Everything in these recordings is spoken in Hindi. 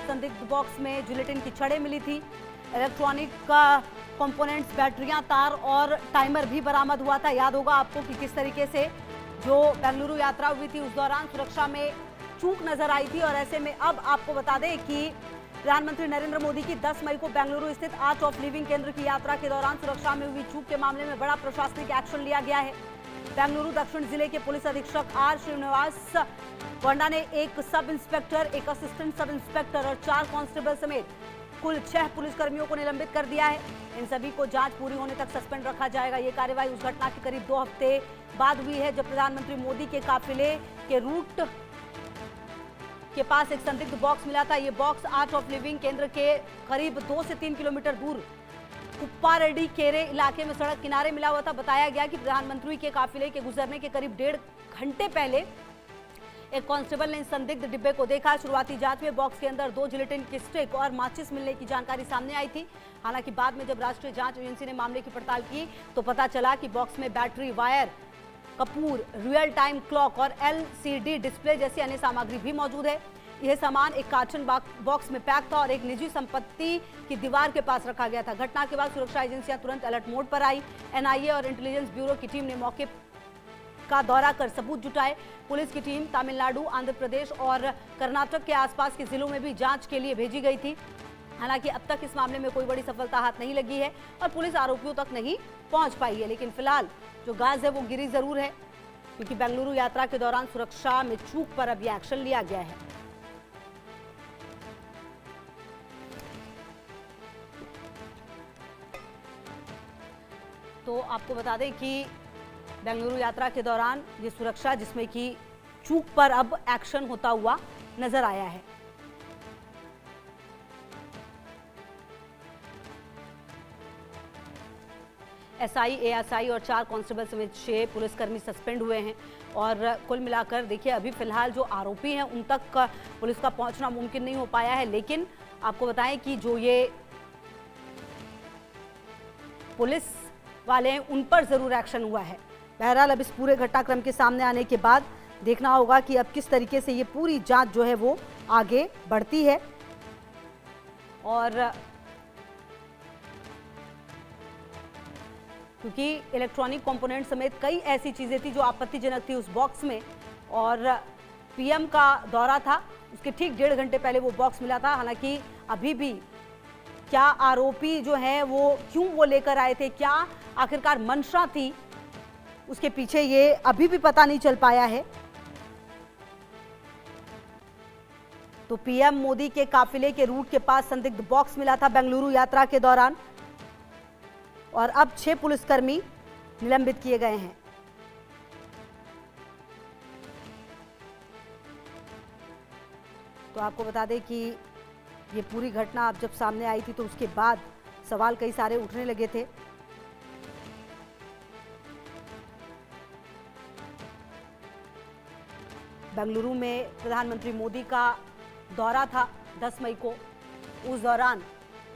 संदिग्ध बॉक्स में जिलेटिन की छड़ें मिली थी। इलेक्ट्रॉनिक कंपोनेंट्स, बैटरियां, तार और टाइमर भी बरामद हुआ था। याद होगा आपको कि किस तरीके से जो बेंगलुरु यात्रा हुई थी उस दौरान सुरक्षा में चूक नजर आई थी। और ऐसे में अब आपको बता दें कि प्रधानमंत्री नरेंद्र मोदी की 10 मई को बेंगलुरु स्थित आर्ट ऑफ लिविंग केंद्र की यात्रा के दौरान सुरक्षा में हुई चूक के मामले में बड़ा प्रशासनिक एक्शन लिया गया है। बेंगलुरु दक्षिण जिले के पुलिस अधीक्षक आर श्रीनिवास वंडा ने एक सब इंस्पेक्टर, एक असिस्टेंट सब इंस्पेक्टर और 4 कांस्टेबल समेत कुल 6 पुलिसकर्मियों को निलंबित कर दिया है। इन सभी को जांच पूरी होने तक सस्पेंड रखा जाएगा। ये कार्रवाई उस घटना के करीब 2 हफ्ते बाद हुई है जब प्रधानमंत्री मोदी के काफिले के रूट के पास एक संदिग्ध बॉक्स मिला था। ये बॉक्स आर्ट ऑफ लिविंग केंद्र के करीब 2 से 3 किलोमीटर दूर कुप्पारेड्डी केरे इलाके में सड़क किनारे मिला हुआ था। बताया गया कि प्रधानमंत्री के काफिले के गुजरने के करीब 1.5 घंटे पहले एक कांस्टेबल ने इस संदिग्ध डिब्बे को देखा। शुरुआती जांच में बॉक्स के अंदर 2 जिलेटिन की स्टिक और माचिस मिलने की जानकारी सामने आई थी। हालांकि बाद में जब राष्ट्रीय जांच एजेंसी ने मामले की पड़ताल की तो पता चला कि बॉक्स में battery, wire, Kapoor, real time clock और LCD डिस्प्ले जैसी अन्य सामग्री भी मौजूद है। यह सामान एक कार्टन बॉक्स में पैक था और एक निजी संपत्ति की दीवार के पास रखा गया था। घटना के बाद सुरक्षा एजेंसियां तुरंत अलर्ट मोड पर आई। NIA और इंटेलिजेंस ब्यूरो की टीम ने मौके का दौरा कर सबूत जुटाए। पुलिस की टीम तमिलनाडु, आंध्र प्रदेश और कर्नाटक के आसपास के जिलों में भी जांच के लिए भेजी गई थी। हालांकि अब तक इस मामले में कोई बड़ी सफलता हाथ नहीं लगी है और पुलिस आरोपियों तक नहीं पहुंच पाई है। लेकिन फिलहाल जो गाज है वो गिरी जरूर है, क्योंकि बेंगलुरु यात्रा के दौरान सुरक्षा में चूक पर अब यह एक्शन लिया गया है। तो आपको बता दें कि बेंगलुरु यात्रा के दौरान ये सुरक्षा, जिसमें कि चूक पर अब एक्शन होता हुआ नजर आया है। SI, ASI और 4 कांस्टेबल समेत 6 पुलिसकर्मी सस्पेंड हुए हैं। और कुल मिलाकर देखिए अभी फिलहाल जो आरोपी हैं उन तक पुलिस का पहुंचना मुमकिन नहीं हो पाया है। लेकिन आपको बताएं कि जो ये पुलिस वाले हैं उन पर जरूर एक्शन हुआ है। बहरहाल अब इस पूरे घटनाक्रम के सामने आने के बाद देखना होगा कि अब किस तरीके से ये पूरी जांच जो है वो आगे बढ़ती है। और क्योंकि इलेक्ट्रॉनिक कंपोनेंट समेत कई ऐसी चीजें थी जो आपत्तिजनक थी उस बॉक्स में, और PM का दौरा था, उसके ठीक 1.5 घंटे पहले वो बॉक्स मिला था। हालांकि अभी भी क्या आरोपी जो है वो क्यों वो लेकर आए थे, क्या आखिरकार मंशा थी उसके पीछे, ये अभी भी पता नहीं चल पाया है। तो PM मोदी के काफिले के रूट के पास संदिग्ध बॉक्स मिला था बेंगलुरु यात्रा के दौरान, और अब 6 पुलिसकर्मी निलंबित किए गए हैं। तो आपको बता दें कि ये पूरी घटना अब जब सामने आई थी तो उसके बाद सवाल कई सारे उठने लगे थे। बेंगलुरु में प्रधानमंत्री मोदी का दौरा था 10 मई को, उस दौरान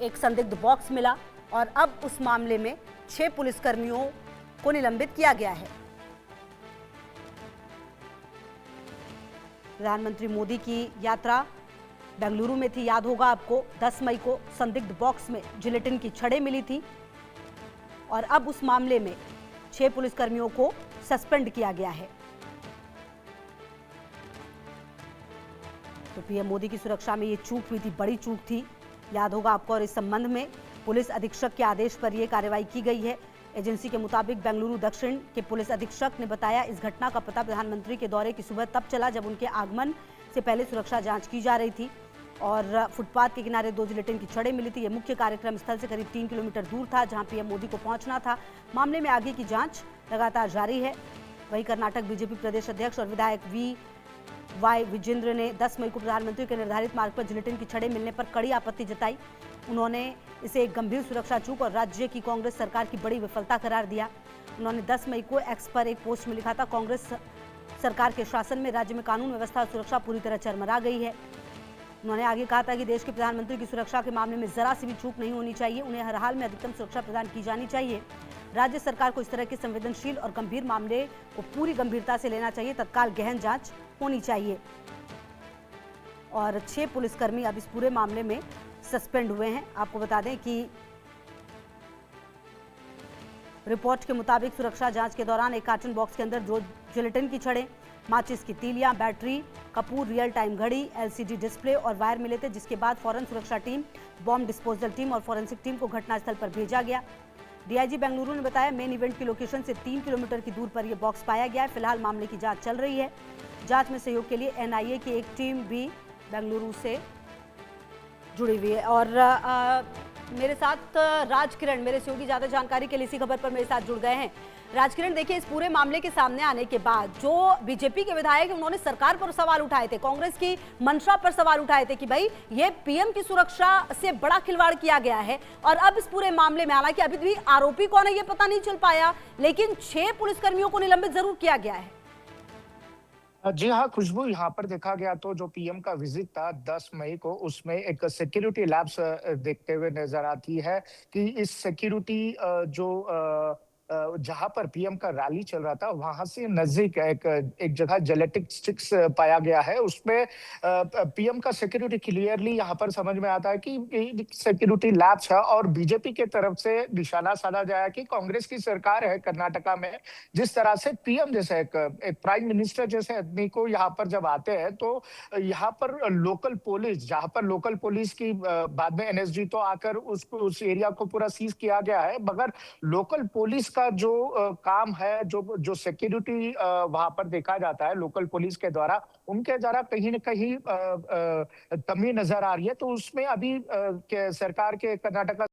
एक संदिग्ध बॉक्स मिला और अब उस मामले में 6 पुलिसकर्मियों को निलंबित किया गया है। प्रधानमंत्री मोदी की यात्रा बेंगलुरु में थी, याद होगा आपको। 10 मई को संदिग्ध बॉक्स में जिलेटिन की छड़ें मिली थी और अब उस मामले में 6 पुलिसकर्मियों को सस्पेंड किया गया है। तो PM मोदी की सुरक्षा में ये चूक हुई थी, बड़ी चूक थी, याद होगा आपको। और इस संबंध में पुलिस अधीक्षक के आदेश पर यह कार्रवाई की गई है। एजेंसी के मुताबिक बेंगलुरु दक्षिण के पुलिस अधीक्षक ने बताया, इस घटना का पता प्रधानमंत्री के दौरे की सुबह तब चला जब उनके आगमन से पहले सुरक्षा जांच की जा रही थी और फुटपाथ के किनारे 2 जिलेटिन की छड़ें मिली थी। यह मुख्य कार्यक्रम स्थल से करीब 3 किलोमीटर दूर था, जहां PM मोदी को पहुंचना था। मामले में आगे की जांच लगातार जारी है। वहीं कर्नाटक BJP प्रदेश अध्यक्ष और विधायक VY विजेंद्र ने 10 मई को प्रधानमंत्री के निर्धारित मार्ग पर जिलेटिन की छड़ें मिलने पर कड़ी आपत्ति जताई। उन्होंने इसे एक गंभीर सुरक्षा चूक और राज्य की कांग्रेस सरकार की बड़ी विफलता करार दिया। उन्होंने 10 मई को X पर एक पोस्ट में लिखा था, कांग्रेस सरकार के शासन में राज्य में कानून व्यवस्था और सुरक्षा पूरी तरह चरमरा गई है। उन्होंने आगे कहा था कि देश के प्रधानमंत्री की सुरक्षा के मामले में जरा सी भी चूक नहीं होनी चाहिए। उन्हें हर हाल में अधिकतम सुरक्षा प्रदान की जानी चाहिए। राज्य सरकार को इस तरह के संवेदनशील और गंभीर मामले को पूरी गंभीरता से लेना चाहिए। तत्काल गहन जांच होनी चाहिए। और 6 पुलिसकर्मी अब इस पूरे मामले में सस्पेंड हुए हैं। आपको बता दें कि रिपोर्ट के मुताबिक सुरक्षा जांच के दौरान एक कार्टन बॉक्स के अंदर 2 जिलेटिन की छड़ें, माचिस की तीलियां, बैटरी, कपूर, रियल टाइम घड़ी, एलसीडी डिस्प्ले और वायर मिले थे, जिसके बाद फौरन सुरक्षा टीम, बॉम्ब डिस्पोजल टीम और फॉरेंसिक टीम को घटनास्थल पर भेजा गया। डीआईजी बेंगलुरु ने बताया, मेन इवेंट की लोकेशन से 3 किलोमीटर की दूर पर यह बॉक्स पाया गया है। फिलहाल मामले की जांच चल रही है। जांच में सहयोग के लिए एनआईए की एक टीम भी बेंगलुरु से जुड़ी हुई है। और मेरे साथ राजकिरण, मेरे सहयोगी, ज्यादा जानकारी के लिए इसी खबर पर मेरे साथ जुड़ गए हैं। राजकिरण, देखिए, इस पूरे मामले के सामने आने के बाद जो बीजेपी के विधायक उन्होंने सरकार पर सवाल उठाए थे, कांग्रेस की मंशा पर सवाल उठाए थे कि भाई ये पीएम की सुरक्षा से बड़ा खिलवाड़ किया गया है। और अब इस पूरे मामले में, हालांकि अभी भी आरोपी कौन है ये पता नहीं चल पाया, लेकिन 6 पुलिसकर्मियों को निलंबित जरूर किया गया है। जी हाँ, खुशबू, यहाँ पर देखा गया तो जो पीएम का विजिट था 10 मई को, उसमें एक सिक्योरिटी लैब्स देखते हुए नजर आती है कि इस सिक्योरिटी जहां पर पीएम का रैली चल रहा था, वहां से नजदीक एक जगह जेलेटिक स्टिक्स पाया गया है। उसमें पीएम का सिक्योरिटी क्लियरली यहाँ पर समझ में आता है कि सिक्योरिटी लैब्स है और बीजेपी के तरफ से निशाना साधा जाए कि कांग्रेस की सरकार है कर्नाटका में, जिस तरह से पीएम जैसे एक प्राइम मिनिस्टर जैसे आदमी को यहाँ पर जब आते हैं तो यहाँ पर लोकल पुलिस, जहाँ पर लोकल पुलिस की बाद में एनएसजी तो आकर उस एरिया को पूरा सीज किया गया है, मगर लोकल पुलिस का जो काम है, जो जो सिक्योरिटी वहां पर देखा जाता है लोकल पुलिस के द्वारा, उनके द्वारा कहीं न कहीं कमी नजर आ रही है। तो उसमें अभी सरकार के कर्नाटका